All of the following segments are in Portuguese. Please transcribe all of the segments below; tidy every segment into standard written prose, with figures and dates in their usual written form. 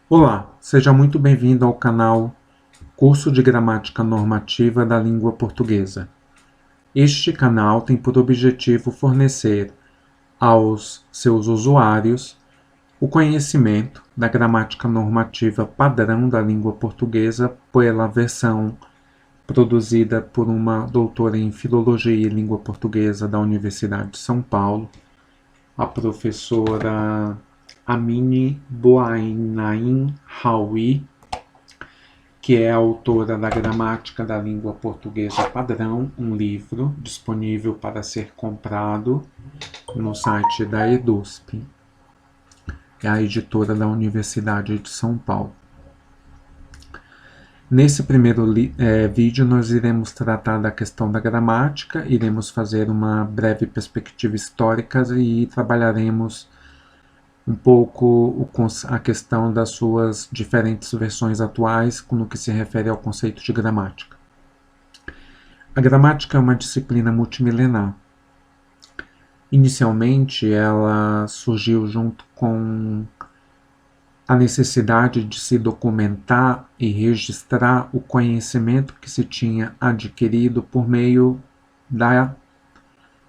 Olá, seja muito bem-vindo ao canal Curso de Gramática Normativa da Língua Portuguesa. Este canal tem por objetivo fornecer aos seus usuários o conhecimento da gramática normativa padrão da língua portuguesa pela versão produzida por uma doutora em Filologia e Língua Portuguesa da Universidade de São Paulo, a professora Amine Boainain Hawi, que é a autora da Gramática da Língua Portuguesa Padrão, um livro disponível para ser comprado no site da EDUSP, é a editora da Universidade de São Paulo. Nesse primeiro vídeo, nós iremos tratar da questão da gramática, iremos fazer uma breve perspectiva histórica e trabalharemos um pouco a questão das suas diferentes versões atuais no que se refere ao conceito de gramática. A gramática é uma disciplina multimilenar. Inicialmente, ela surgiu junto com a necessidade de se documentar e registrar o conhecimento que se tinha adquirido por meio da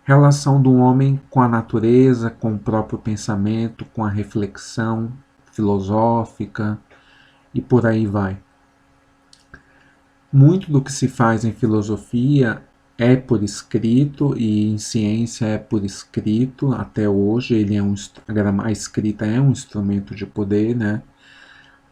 relação do homem com a natureza, com o próprio pensamento, com a reflexão filosófica e por aí vai. Muito do que se faz em filosofia é por escrito e em ciência é por escrito até hoje. A escrita é um instrumento de poder, né?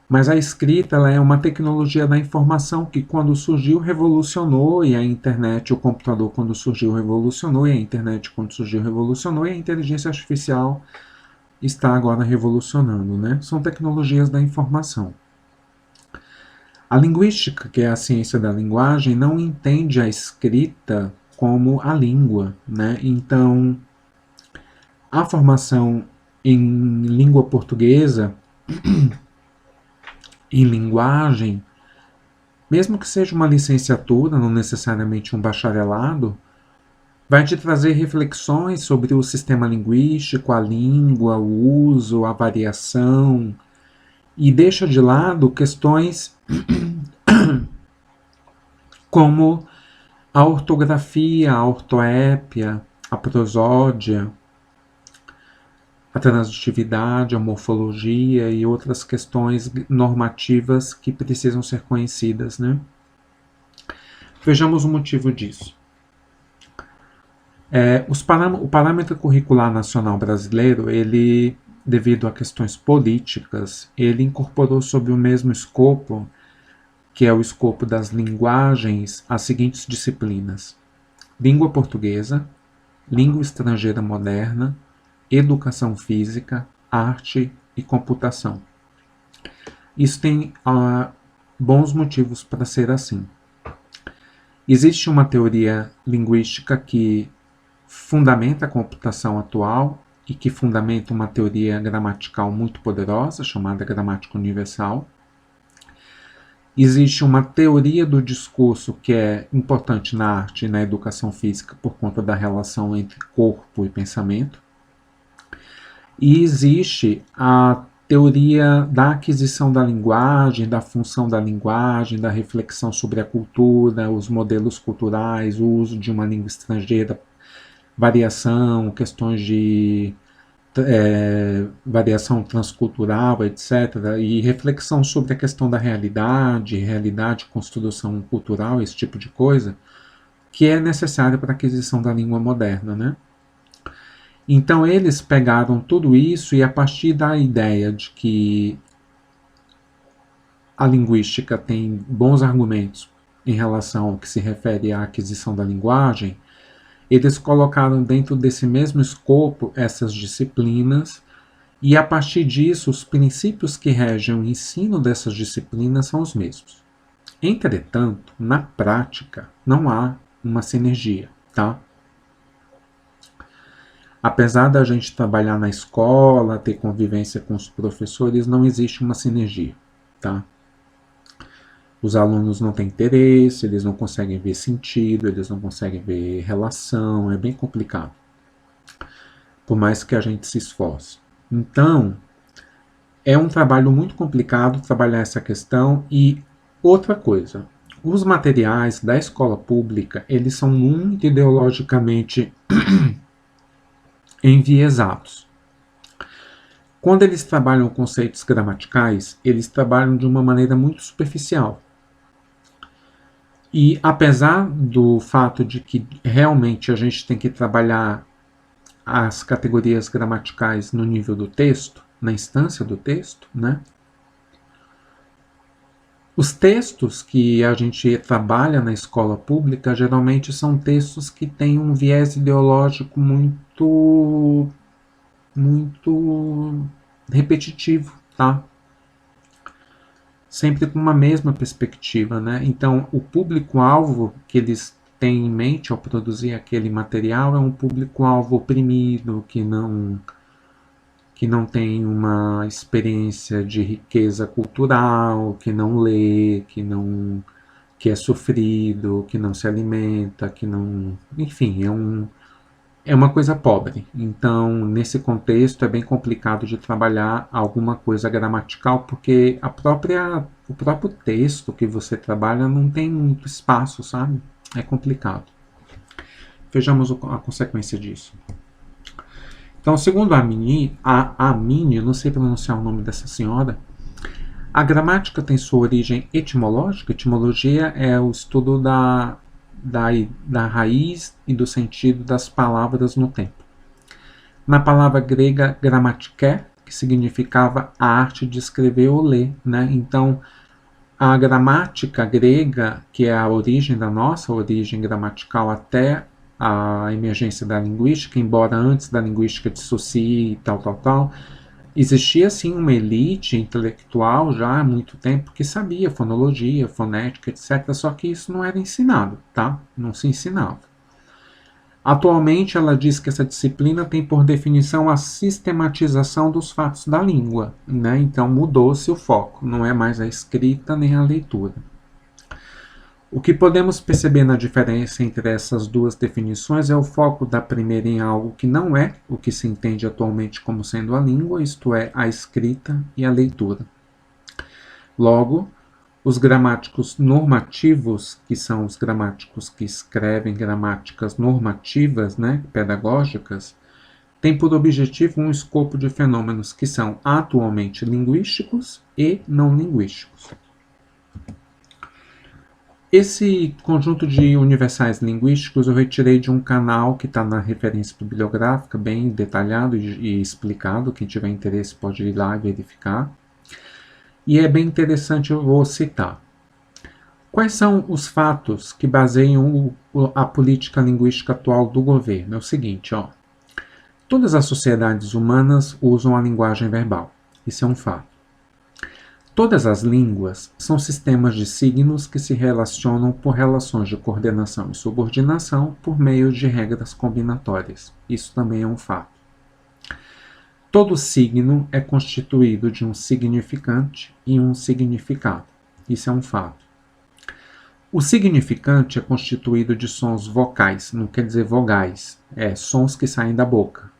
Mas a escrita ela é uma tecnologia da informação que quando surgiu revolucionou, e a internet, o computador quando surgiu revolucionou, e a internet quando surgiu revolucionou, e a inteligência artificial está agora revolucionando, né? São tecnologias da informação. A linguística, que é a ciência da linguagem, não entende a escrita como a língua, né? Então, a formação em língua portuguesa, em linguagem, mesmo que seja uma licenciatura, não necessariamente um bacharelado, vai te trazer reflexões sobre o sistema linguístico, a língua, o uso, a variação, e deixa de lado questões como a ortografia, a ortoépia, a prosódia, a transitividade, a morfologia e outras questões normativas que precisam ser conhecidas, né? Vejamos o motivo disso. O parâmetro curricular nacional brasileiro, ele, devido a questões políticas, ele incorporou sob o mesmo escopo, que é o escopo das linguagens, as seguintes disciplinas: língua portuguesa, língua estrangeira moderna, educação física, arte e computação. Isso tem bons motivos para ser assim. Existe uma teoria linguística que fundamenta a computação atual e que fundamenta uma teoria gramatical muito poderosa, chamada gramática universal. Existe uma teoria do discurso que é importante na arte e na educação física por conta da relação entre corpo e pensamento. E existe a teoria da aquisição da linguagem, da função da linguagem, da reflexão sobre a cultura, os modelos culturais, o uso de uma língua estrangeira, variação, questões de variação transcultural, etc., e reflexão sobre a questão da realidade, construção cultural, esse tipo de coisa, que é necessário para a aquisição da língua moderna, né? Então eles pegaram tudo isso e a partir da ideia de que a linguística tem bons argumentos em relação ao que se refere à aquisição da linguagem, eles colocaram dentro desse mesmo escopo essas disciplinas e a partir disso os princípios que regem o ensino dessas disciplinas são os mesmos. Entretanto, na prática, não há uma sinergia, tá? Apesar da gente trabalhar na escola, ter convivência com os professores, não existe uma sinergia, tá? Os alunos não têm interesse, eles não conseguem ver sentido, eles não conseguem ver relação, é bem complicado. Por mais que a gente se esforce. Então, É um trabalho muito complicado trabalhar essa questão. E outra coisa, os materiais da escola pública, eles são muito ideologicamente enviesados. Quando eles trabalham conceitos gramaticais, eles trabalham de uma maneira muito superficial. E apesar do fato de que realmente a gente tem que trabalhar as categorias gramaticais no nível do texto, na instância do texto, né? Os textos que a gente trabalha na escola pública geralmente são textos que têm um viés ideológico muito repetitivo, tá? Sempre com uma mesma perspectiva, né? Então, o público-alvo que eles têm em mente ao produzir aquele material é um público-alvo oprimido, que não tem uma experiência de riqueza cultural, que não lê, que é sofrido, que não se alimenta, que não, enfim, é uma coisa pobre. Então, nesse contexto é bem complicado de trabalhar alguma coisa gramatical, porque o próprio texto que você trabalha não tem muito espaço, sabe? É complicado. Vejamos a consequência disso. Então, segundo a Amini, eu não sei pronunciar o nome dessa senhora, a gramática tem sua origem etimológica. Etimologia é o estudo da raiz e do sentido das palavras no tempo. Na palavra grega grammatike, que significava a arte de escrever ou ler, né? Então, a gramática grega, que é a origem da nossa origem gramatical até a emergência da linguística, embora antes da linguística dissocie e tal, existia sim uma elite intelectual já há muito tempo que sabia fonologia, fonética, etc. Só que isso não era ensinado, tá? Não se ensinava. Atualmente, ela diz que essa disciplina tem por definição a sistematização dos fatos da língua, né? Então mudou-se o foco, não é mais a escrita nem a leitura. O que podemos perceber na diferença entre essas duas definições é o foco da primeira em algo que não é o que se entende atualmente como sendo a língua, isto é, a escrita e a leitura. Logo, os gramáticos normativos, que são os gramáticos que escrevem gramáticas normativas, né, pedagógicas, têm por objetivo um escopo de fenômenos que são atualmente linguísticos e não linguísticos. Esse conjunto de universais linguísticos eu retirei de um canal que está na referência bibliográfica, bem detalhado e explicado. Quem tiver interesse pode ir lá e verificar. E é bem interessante, eu vou citar. Quais são os fatos que baseiam a política linguística atual do governo? É o seguinte, ó. Todas as sociedades humanas usam a linguagem verbal. Isso é um fato. Todas as línguas são sistemas de signos que se relacionam por relações de coordenação e subordinação por meio de regras combinatórias. Isso também é um fato. Todo signo é constituído de um significante e um significado. Isso é um fato. O significante é constituído de sons vocais, não quer dizer vogais, sons que saem da boca,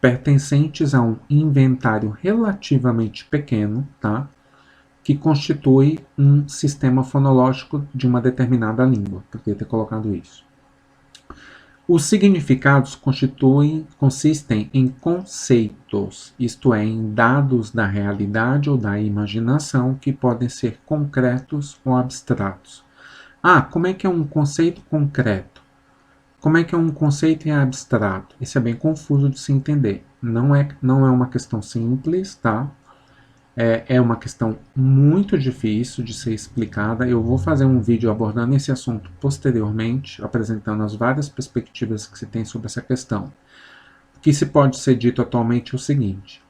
pertencentes a um inventário relativamente pequeno, tá? Que constitui um sistema fonológico de uma determinada língua. Poderia ter colocado isso. Os significados consistem em conceitos, isto é, em dados da realidade ou da imaginação que podem ser concretos ou abstratos. Como é que é um conceito concreto? Como é que é um conceito abstrato? Isso é bem confuso de se entender. Não é uma questão simples, tá? É uma questão muito difícil de ser explicada. Eu vou fazer um vídeo abordando esse assunto posteriormente, apresentando as várias perspectivas que se tem sobre essa questão. O que se pode ser dito atualmente é o seguinte: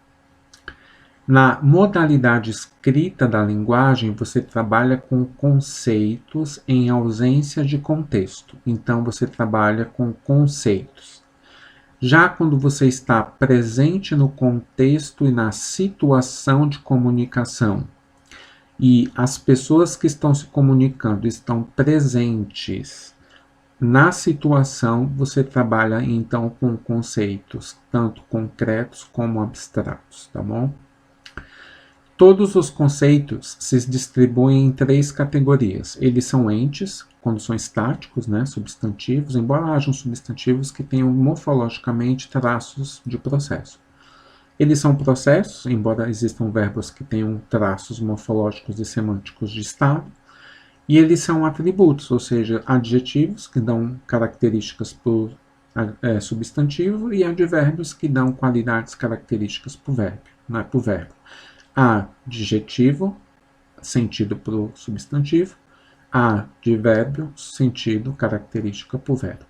na modalidade escrita da linguagem, você trabalha com conceitos em ausência de contexto. Então, você trabalha com conceitos. Já quando você está presente no contexto e na situação de comunicação, e as pessoas que estão se comunicando estão presentes na situação, você trabalha então com conceitos tanto concretos como abstratos, tá bom? Todos os conceitos se distribuem em 3 categorias. Eles são entes, quando são estáticos, né, substantivos, embora hajam substantivos que tenham morfologicamente traços de processo. Eles são processos, embora existam verbos que tenham traços morfológicos e semânticos de estado. E eles são atributos, ou seja, adjetivos que dão características para o substantivo e advérbios que dão qualidades características para o verbo. Né, para o verbo. Adjetivo, sentido para o substantivo. Advérbio, sentido, característica para o verbo.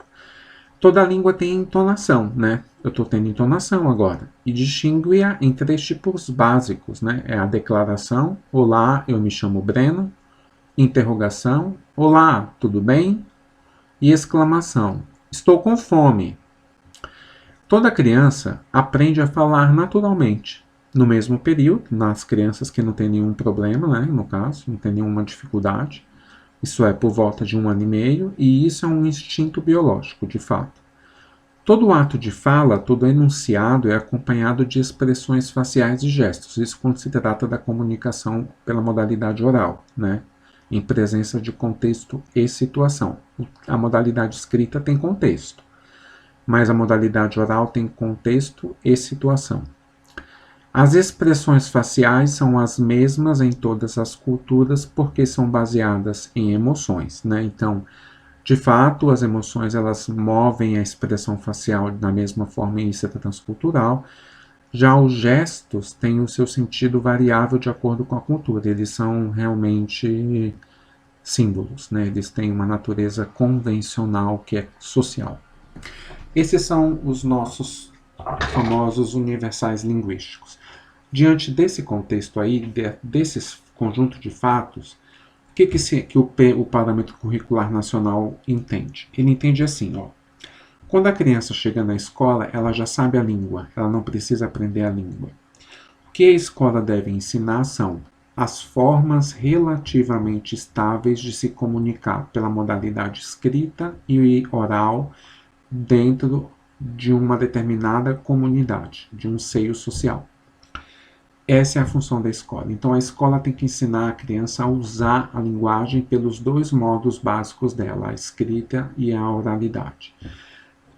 Toda língua tem entonação, né? Eu estou tendo entonação agora. E distingue-a em 3 tipos básicos, né? É a declaração, olá, eu me chamo Breno. Interrogação, olá, tudo bem? E exclamação, estou com fome. Toda criança aprende a falar naturalmente. No mesmo período, nas crianças que não têm nenhum problema, né? No caso, não tem nenhuma dificuldade. Isso é por volta de 1 ano e meio, e isso é um instinto biológico, de fato. Todo ato de fala, todo enunciado é acompanhado de expressões faciais e gestos, isso quando se trata da comunicação pela modalidade oral, né? Em presença de contexto e situação. A modalidade escrita tem contexto, mas a modalidade oral tem contexto e situação. As expressões faciais são as mesmas em todas as culturas porque são baseadas em emoções, né? Então, de fato, as emoções elas movem a expressão facial da mesma forma e isso é transcultural. Já os gestos têm o seu sentido variável de acordo com a cultura. Eles são realmente símbolos, né? Eles têm uma natureza convencional que é social. Esses são os nossos famosos universais linguísticos. Diante desse contexto aí, desse conjunto de fatos, o que o Parâmetro Curricular Nacional entende? Ele entende assim, ó. Quando a criança chega na escola, ela já sabe a língua, ela não precisa aprender a língua. O que a escola deve ensinar são as formas relativamente estáveis de se comunicar pela modalidade escrita e oral dentro de uma determinada comunidade, de um seio social. Essa é a função da escola. Então, a escola tem que ensinar a criança a usar a linguagem pelos 2 modos básicos dela, a escrita e a oralidade.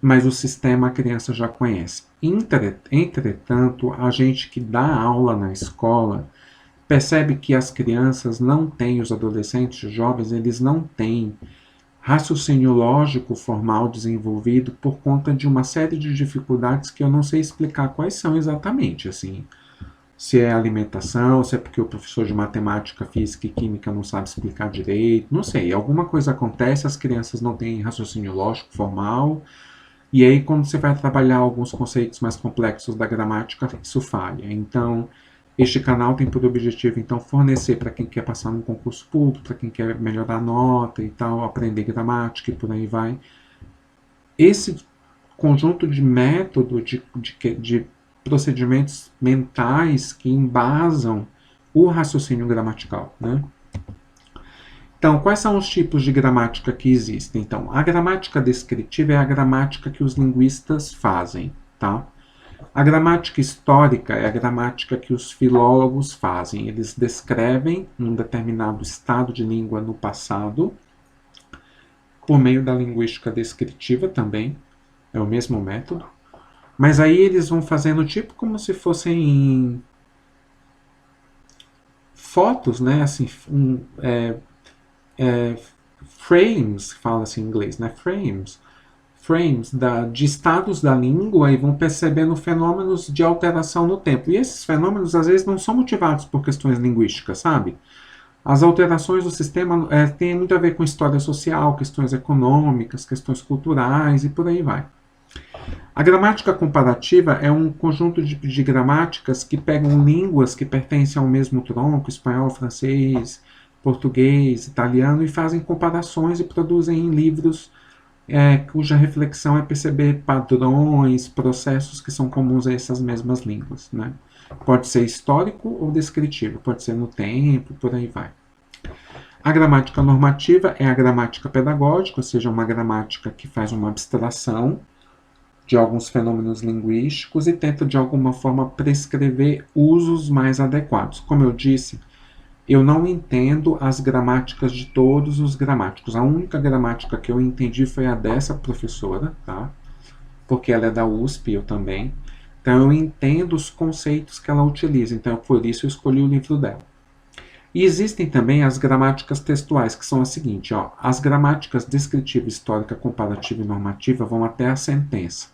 Mas o sistema a criança já conhece. Entretanto, a gente que dá aula na escola percebe que as crianças não têm, os adolescentes, os jovens, eles não têm raciocínio lógico formal desenvolvido por conta de uma série de dificuldades que eu não sei explicar quais são exatamente, assim. Se é alimentação, se é porque o professor de matemática, física e química não sabe explicar direito, não sei. Alguma coisa acontece, as crianças não têm raciocínio lógico formal, e aí quando você vai trabalhar alguns conceitos mais complexos da gramática, isso falha. Então, este canal tem por objetivo, então, fornecer para quem quer passar num concurso público, para quem quer melhorar a nota e tal, aprender gramática e por aí vai. Esse conjunto de método, de procedimentos mentais que embasam o raciocínio gramatical, né? Então, quais são os tipos de gramática que existem? Então, a gramática descritiva é a gramática que os linguistas fazem, tá? A gramática histórica é a gramática que os filólogos fazem. Eles descrevem um determinado estado de língua no passado, por meio da linguística descritiva também, é o mesmo método. Mas aí eles vão fazendo tipo como se fossem fotos, né? Assim, frames, fala-se em inglês, né? Frames de estados da língua e vão percebendo fenômenos de alteração no tempo. E esses fenômenos, às vezes, não são motivados por questões linguísticas, sabe? As alterações do sistema têm muito a ver com história social, questões econômicas, questões culturais e por aí vai. A gramática comparativa é um conjunto de gramáticas que pegam línguas que pertencem ao mesmo tronco, espanhol, francês, português, italiano, e fazem comparações e produzem em livros cuja reflexão é perceber padrões, processos que são comuns a essas mesmas línguas, né? Pode ser histórico ou descritivo, pode ser no tempo, por aí vai. A gramática normativa é a gramática pedagógica, ou seja, uma gramática que faz uma abstração de alguns fenômenos linguísticos e tenta de alguma forma prescrever usos mais adequados. Como eu disse, eu não entendo as gramáticas de todos os gramáticos. A única gramática que eu entendi foi a dessa professora, tá? Porque ela é da USP, eu também. Então eu entendo os conceitos que ela utiliza, então por isso eu escolhi o livro dela. E existem também as gramáticas textuais, que são as seguintes, ó, as gramáticas descritiva, histórica, comparativa e normativa vão até a sentença.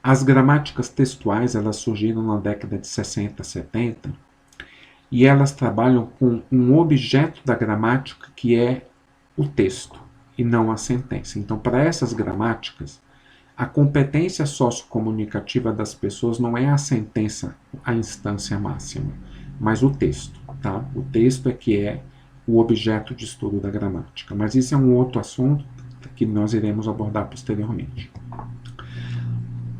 As gramáticas textuais, elas surgiram na década de 60, 70, e elas trabalham com um objeto da gramática que é o texto, e não a sentença. Então, para essas gramáticas, a competência sociocomunicativa das pessoas não é a sentença, a instância máxima, mas o texto. Tá? O texto é que é o objeto de estudo da gramática. Mas isso é um outro assunto que nós iremos abordar posteriormente.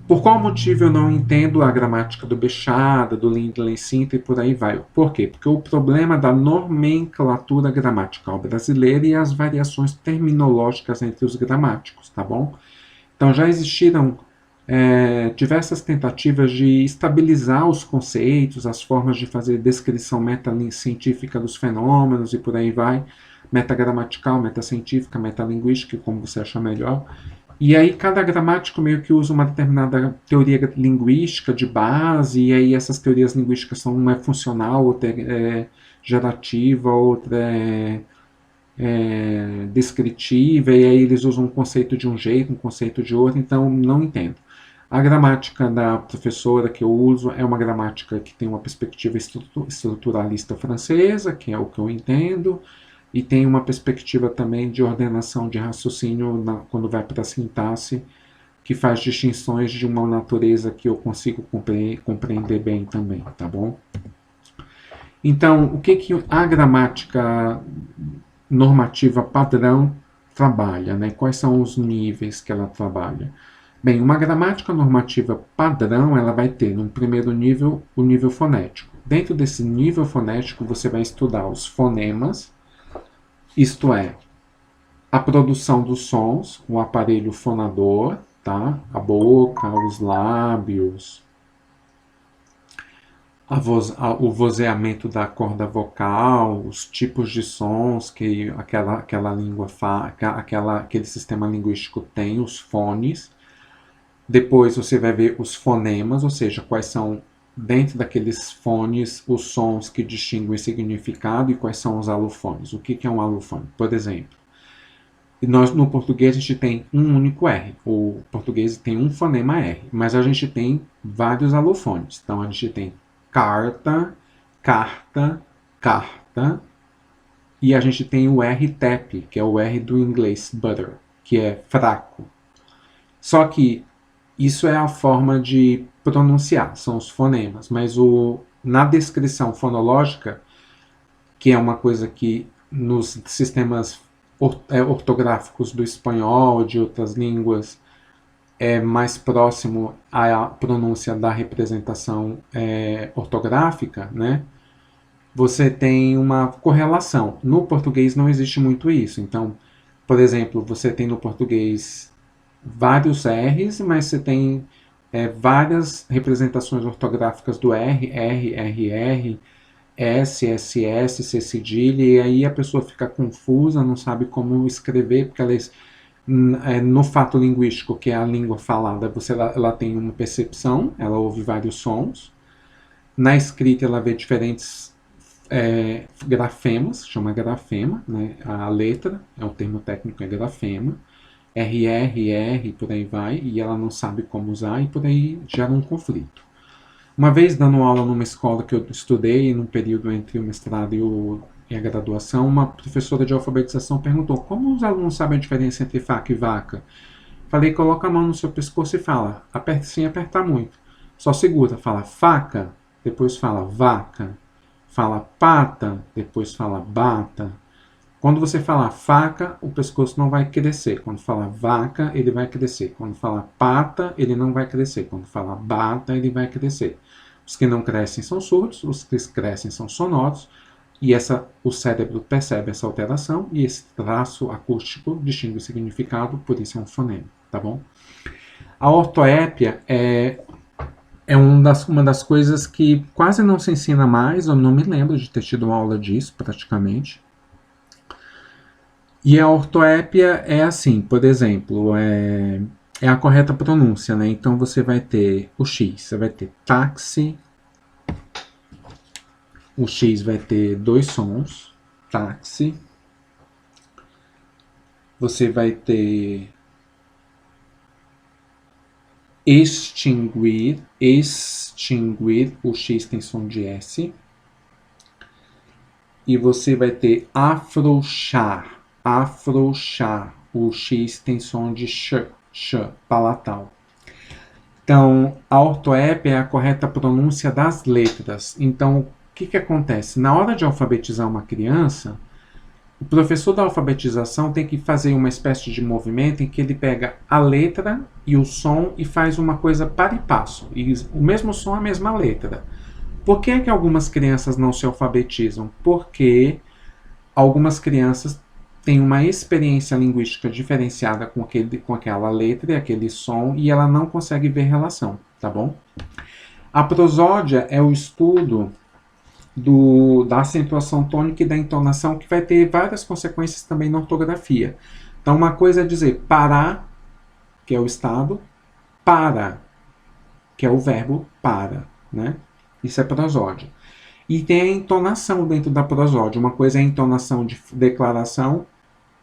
Por qual motivo eu não entendo a gramática do Bechada, do Lindley Sintra e por aí vai? Por quê? Porque o problema da nomenclatura gramatical brasileira e as variações terminológicas entre os gramáticos, tá bom? Então já existiram diversas tentativas de estabilizar os conceitos, as formas de fazer descrição metocientífica dos fenômenos e por aí vai, metagramatical, metacientífica, metalinguística, como você achar melhor. E aí cada gramático meio que usa uma determinada teoria linguística de base, e aí essas teorias linguísticas são uma é funcional, outra é gerativa, outra é descritiva, e aí eles usam um conceito de um jeito, um conceito de outro, então não entendo. A gramática da professora que eu uso é uma gramática que tem uma perspectiva estruturalista francesa, que é o que eu entendo, e tem uma perspectiva também de ordenação de raciocínio quando vai para a sintaxe, que faz distinções de uma natureza que eu consigo compreender bem também, tá bom? Então, o que a gramática normativa padrão trabalha, né? Quais são os níveis que ela trabalha? Bem, uma gramática normativa padrão, ela vai ter, no primeiro nível, o nível fonético. Dentro desse nível fonético, você vai estudar os fonemas, isto é, a produção dos sons, o aparelho fonador, tá? A boca, os lábios, o vozeamento da corda vocal, os tipos de sons que aquela língua faz, aquele sistema linguístico tem, os fones. Depois você vai ver os fonemas, ou seja, quais são, dentro daqueles fones, os sons que distinguem significado e quais são os alufones. O que é um alufone? Por exemplo, nós no português a gente tem um único R. O português tem um fonema R, mas a gente tem vários alufones. Então a gente tem carta, carta, carta, e a gente tem o R tap, que é o R do inglês butter, que é fraco. Só que isso é a forma de pronunciar, são os fonemas, mas na descrição fonológica, que é uma coisa que nos sistemas ortográficos do espanhol, de outras línguas, é mais próximo à pronúncia da representação ortográfica, né? Você tem uma correlação. No português não existe muito isso. Então, por exemplo, você tem no português vários R's, mas você tem várias representações ortográficas do R, R, RR, S, SS, C cedilha, e aí a pessoa fica confusa, não sabe como escrever, porque no fato linguístico, que é a língua falada, ela tem uma percepção, ela ouve vários sons. Na escrita, ela vê diferentes grafemas, chama grafema, né? A letra, é um termo técnico, é grafema. RR, por aí vai, e ela não sabe como usar, e por aí gera um conflito. Uma vez dando aula numa escola que eu estudei, num período entre o mestrado e a graduação, uma professora de alfabetização perguntou como os alunos sabem a diferença entre faca e vaca. Falei, coloca a mão no seu pescoço e fala, sem apertar muito. Só segura, fala faca, depois fala vaca, fala pata, depois fala bata. Quando você falar faca, o pescoço não vai crescer. Quando falar vaca, ele vai crescer. Quando falar pata, ele não vai crescer. Quando falar bata, ele vai crescer. Os que não crescem são surdos, os que crescem são sonoros, e o cérebro percebe essa alteração, e esse traço acústico distingue o significado, por isso é um fonema, tá bom? A ortoépia é uma das coisas que quase não se ensina mais, eu não me lembro de ter tido uma aula disso, praticamente. E a ortoépia é assim, por exemplo, é a correta pronúncia, né? Então você vai ter o X, você vai ter táxi, o X vai ter dois sons, táxi. Você vai ter extinguir, o X tem som de S. E você vai ter afrouxar, o X tem som de sh, palatal. Então, a ortoépia é a correta pronúncia das letras. Então, o que acontece? Na hora de alfabetizar uma criança, o professor da alfabetização tem que fazer uma espécie de movimento em que ele pega a letra e o som e faz uma coisa para e passo. E o mesmo som, a mesma letra. Por que algumas crianças não se alfabetizam? Porque algumas crianças têm uma experiência linguística diferenciada com aquela letra e aquele som e ela não consegue ver relação, tá bom? A prosódia é o estudo da acentuação tônica e da entonação, que vai ter várias consequências também na ortografia. Então, uma coisa é dizer parar, que é o estado, para, que é o verbo para, né? Isso é prosódia. E tem a entonação dentro da prosódia. Uma coisa é a entonação de declaração,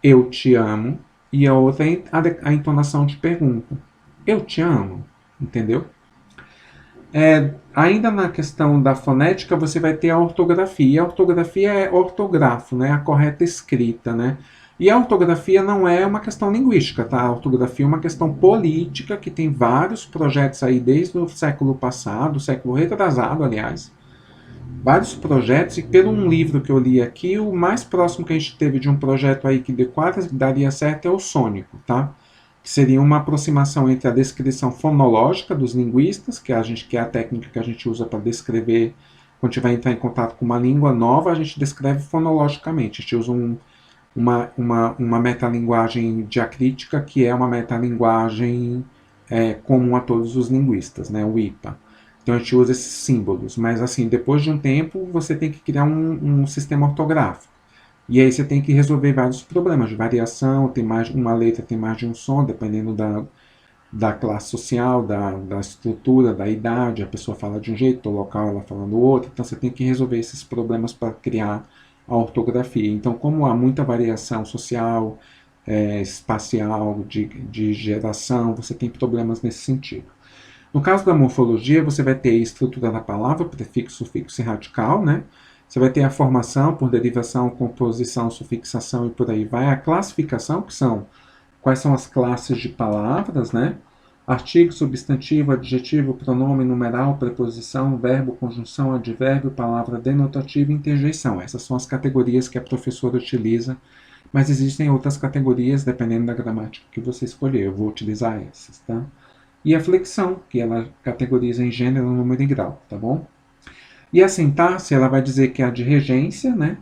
eu te amo, e a outra é a entonação de pergunta, eu te amo, entendeu? Ainda na questão da fonética, você vai ter a ortografia. A ortografia é ortografo, né? A correta escrita, né? E a ortografia não é uma questão linguística, tá? A ortografia é uma questão política, que tem vários projetos aí desde o século passado, século retrasado, aliás. Vários projetos, e pelo um livro que eu li aqui, o mais próximo que a gente teve de um projeto aí que quase daria certo é o sônico, tá? Que seria uma aproximação entre a descrição fonológica dos linguistas, que é a técnica que a gente usa para descrever, quando a gente vai entrar em contato com uma língua nova, a gente descreve fonologicamente. A gente usa uma metalinguagem diacrítica, que é uma metalinguagem comum a todos os linguistas, né, o IPA. Então a gente usa esses símbolos, mas assim, depois de um tempo, você tem que criar um sistema ortográfico. E aí você tem que resolver vários problemas de variação, uma letra tem mais de um som, dependendo da classe social, da estrutura, da idade, a pessoa fala de um jeito, o local ela fala do outro, então você tem que resolver esses problemas para criar a ortografia. Então, como há muita variação social, espacial, de geração, você tem problemas nesse sentido. No caso da morfologia, você vai ter a estrutura da palavra, prefixo, sufixo e radical, né? Você vai ter a formação por derivação, composição, sufixação e por aí vai. A classificação, que são quais são as classes de palavras, né? Artigo, substantivo, adjetivo, pronome, numeral, preposição, verbo, conjunção, advérbio, palavra denotativa e interjeição. Essas são as categorias que a professora utiliza, mas existem outras categorias dependendo da gramática que você escolher. Eu vou utilizar essas, tá? E a flexão, que ela categoriza em gênero, número e grau, tá bom? E a sintaxe, ela vai dizer que é a de regência, né?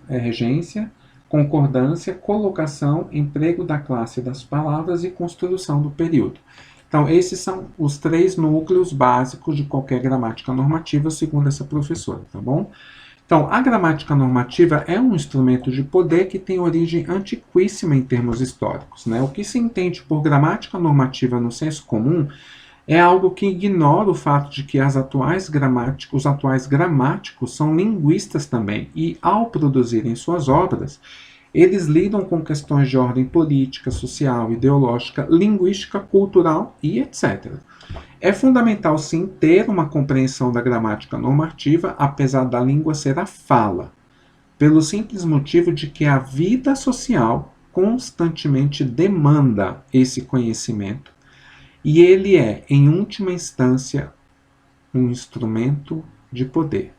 É regência, concordância, colocação, emprego da classe das palavras e construção do período. Então, esses são os 3 núcleos básicos de qualquer gramática normativa, segundo essa professora, tá bom? Então, a gramática normativa é um instrumento de poder que tem origem antiquíssima em termos históricos, né? O que se entende por gramática normativa no senso comum é algo que ignora o fato de que os atuais gramáticos são linguistas também, e ao produzirem suas obras, eles lidam com questões de ordem política, social, ideológica, linguística, cultural e etc. É fundamental, sim, ter uma compreensão da gramática normativa, apesar da língua ser a fala, pelo simples motivo de que a vida social constantemente demanda esse conhecimento, e ele é, em última instância, um instrumento de poder.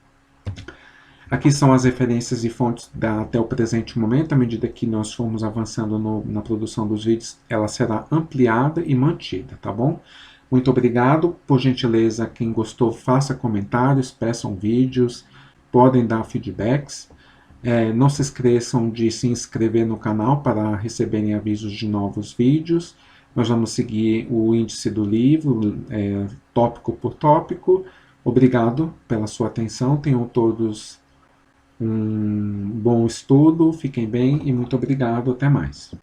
Aqui são as referências e fontes até o presente momento. À medida que nós formos avançando na produção dos vídeos, ela será ampliada e mantida, tá bom? Muito obrigado. Por gentileza, quem gostou, faça comentários, peçam vídeos, podem dar feedbacks. Não se esqueçam de se inscrever no canal para receberem avisos de novos vídeos. Nós vamos seguir o índice do livro, tópico por tópico. Obrigado pela sua atenção. Tenham todos um bom estudo, fiquem bem e muito obrigado. Até mais.